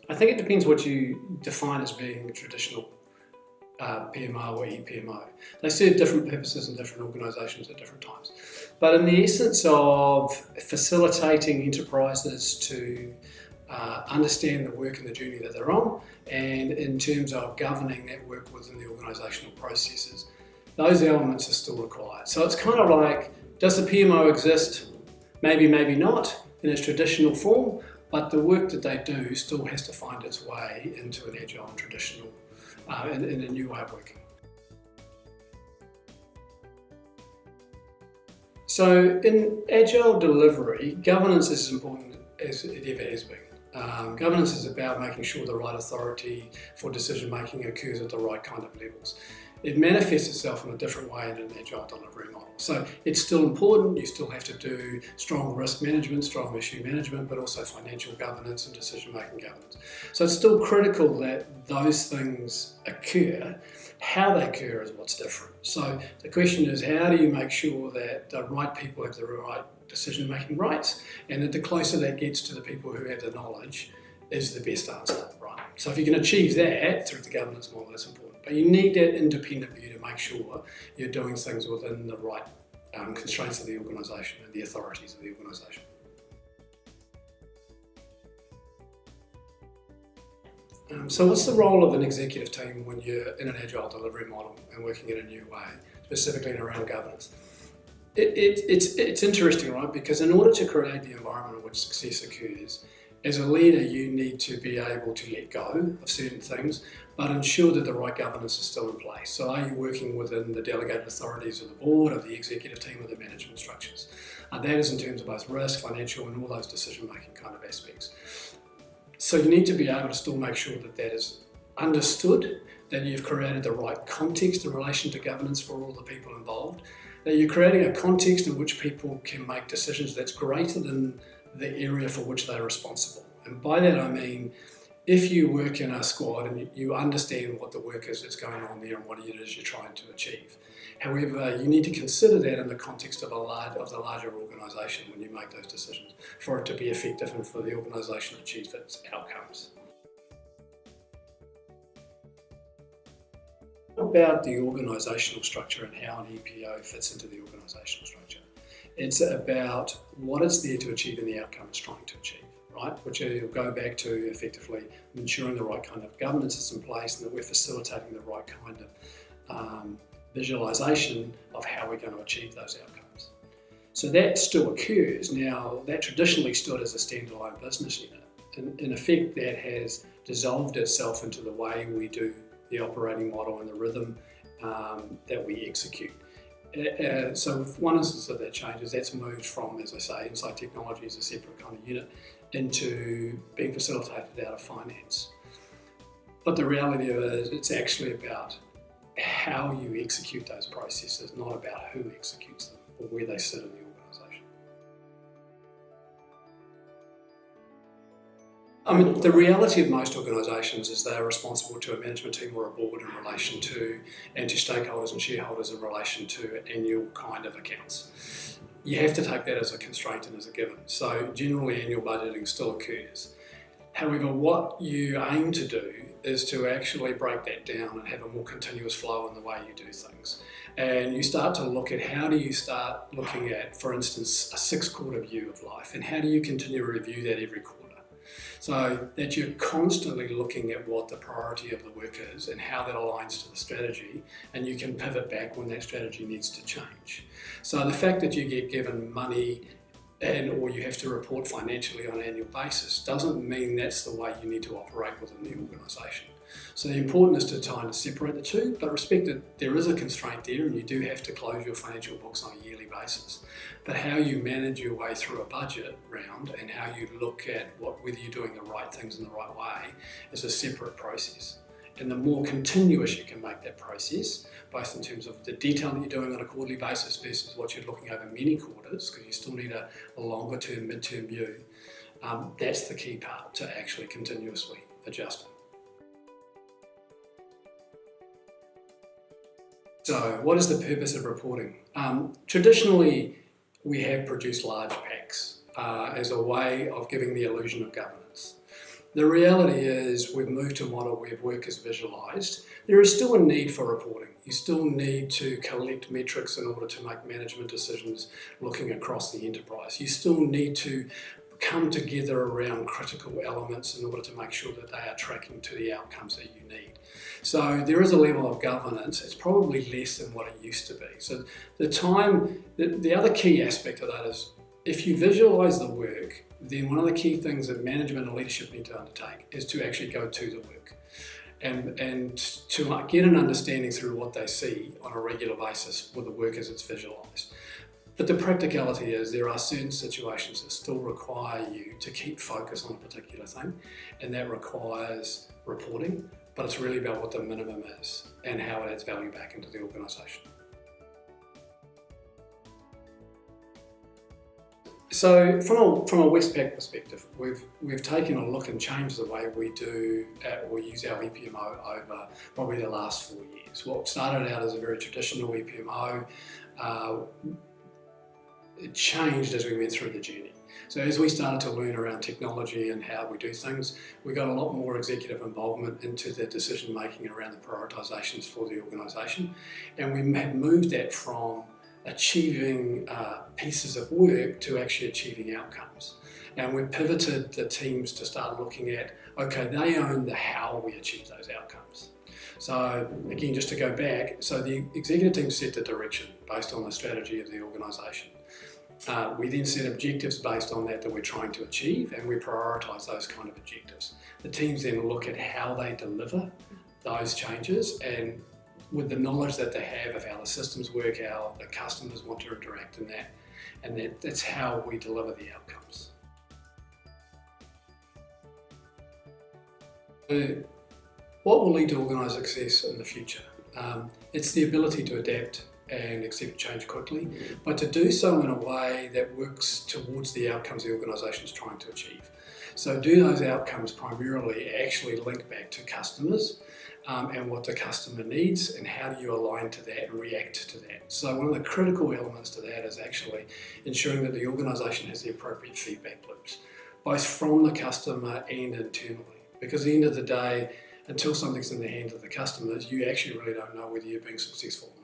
I think it depends what you define as being a traditional PMO or ePMO. They serve different purposes in different organisations at different times. But in the essence of facilitating enterprises to understand the work and the journey that they're on, and in terms of governing that work within the organisational processes, those elements are still required. So it's kind of like, does the PMO exist? Maybe, maybe not in its traditional form, but the work that they do still has to find its way into an agile and traditional, in a new way of working. So in agile delivery, governance is as important as it ever has been. Governance is about making sure the right authority for decision making occurs at the right kind of levels. It manifests itself in a different way in an agile delivery model. So it's still important, you still have to do strong risk management, strong issue management, but also financial governance and decision-making governance. So it's still critical that those things occur. How they occur is what's different. So the question is, how do you make sure that the right people have the right decision-making rights, and that the closer that gets to the people who have the knowledge is the best answer, right? So if you can achieve that through the governance model, that's important. But you need that independent view to make sure you're doing things within the right constraints of the organisation and the authorities of the organisation. So what's the role of an executive team when you're in an agile delivery model and working in a new way, specifically around governance? It's interesting, right? Because in order to create the environment in which success occurs, as a leader, you need to be able to let go of certain things, but ensure that the right governance is still in place. So are you working within the delegated authorities of the board, of the executive team, or the management structures? That is in terms of both risk, financial, and all those decision-making kind of aspects. So you need to be able to still make sure that that is understood, that you've created the right context in relation to governance for all the people involved, that you're creating a context in which people can make decisions that's greater than the area for which they're responsible. And by that I mean, if you work in a squad and you understand what the work is that's going on there and what it is you're trying to achieve. However, you need to consider that in the context of the larger organisation when you make those decisions, for it to be effective and for the organisation to achieve its outcomes. About the organisational structure and how an EPO fits into the organisational structure. It's about what it's there to achieve and the outcome it's trying to achieve, right? Which will go back to effectively ensuring the right kind of governance is in place and that we're facilitating the right kind of visualisation of how we're going to achieve those outcomes. So that still occurs. Now, that traditionally stood as a standalone business unit. In effect, that has dissolved itself into the way we do the operating model and the rhythm that we execute. So one instance of that change is that's moved from, as I say, inside technology as a separate kind of unit into being facilitated out of finance. But the reality of it is it's actually about how you execute those processes, not about who executes them or where they sit in the organisation. I mean, the reality of most organisations is they are responsible to a management team or a board in relation to, and to stakeholders and shareholders in relation to annual kind of accounts. You have to take that as a constraint and as a given. So generally annual budgeting still occurs. However, what you aim to do is to actually break that down and have a more continuous flow in the way you do things. And you start to look at how do you start looking at, for instance, a 6-quarter view of life, and how do you continue to review that every quarter? So that you're constantly looking at what the priority of the work is and how that aligns to the strategy, and you can pivot back when that strategy needs to change. So the fact that you get given money or you have to report financially on an annual basis doesn't mean that's the way you need to operate within the organisation. So the important is to try to separate the two, but respect that there is a constraint there and you do have to close your financial books on a yearly basis. But how you manage your way through a budget round and how you look at whether you're doing the right things in the right way is a separate process. And the more continuous you can make that process, both in terms of the detail that you're doing on a quarterly basis versus what you're looking over many quarters, because you still need a longer term, mid-term view, that's the key part to actually continuously adjusting. So what is the purpose of reporting? Traditionally, we have produced large packs as a way of giving the illusion of governance. The reality is we've moved to a model where work is visualised. There is still a need for reporting. You still need to collect metrics in order to make management decisions looking across the enterprise. You still need to come together around critical elements in order to make sure that they are tracking to the outcomes that you need. So there is a level of governance. It's probably less than what it used to be. So the other key aspect of that is if you visualise the work, then one of the key things that management and leadership need to undertake is to actually go to the work and to get an understanding through what they see on a regular basis with the work as it's visualised. But the practicality is there are certain situations that still require you to keep focus on a particular thing, and that requires reporting, but it's really about what the minimum is and how it adds value back into the organisation. So from a Westpac perspective, we've taken a look and changed the way we use our EPMO over probably the last 4 years. What started out as a very traditional EPMO, it changed as we went through the journey. So as we started to learn around technology and how we do things, we got a lot more executive involvement into the decision making around the prioritisations for the organisation, and we have moved that from achieving pieces of work to actually achieving outcomes. And we've pivoted the teams to start looking at, okay, they own the how we achieve those outcomes. So again, just to go back, so the executive team set the direction based on the strategy of the organisation. We then set objectives based on that we're trying to achieve, and we prioritise those kind of objectives. The teams then look at how they deliver those changes, and with the knowledge that they have of how the systems work, how the customers want to interact in that, and that's how we deliver the outcomes. So what will lead to organised success in the future? It's the ability to adapt and accept change quickly, but to do so in a way that works towards the outcomes the organisation is trying to achieve. So do those outcomes primarily actually link back to customers and what the customer needs, and how do you align to that and react to that. So one of the critical elements to that is actually ensuring that the organisation has the appropriate feedback loops, both from the customer and internally. Because at the end of the day, until something's in the hands of the customers, you actually really don't know whether you're being successful or not.